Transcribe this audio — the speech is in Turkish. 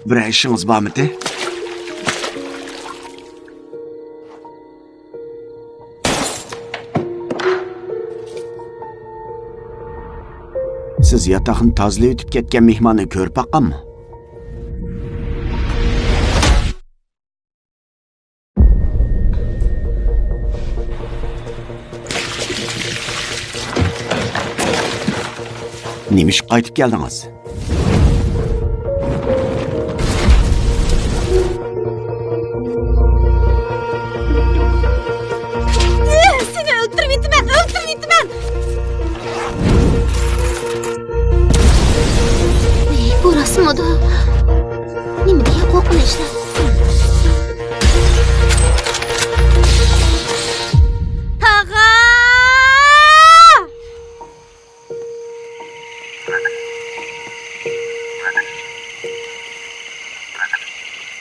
bir işiniz var mıydı? Siz yatağını tazlayıp ötüp ketken mehmanı görüp bakan mı? Neymiş qaytıp geldiniz? Seni öldürmeydim ben. Burası mı da? Ne mi diye korkun işte.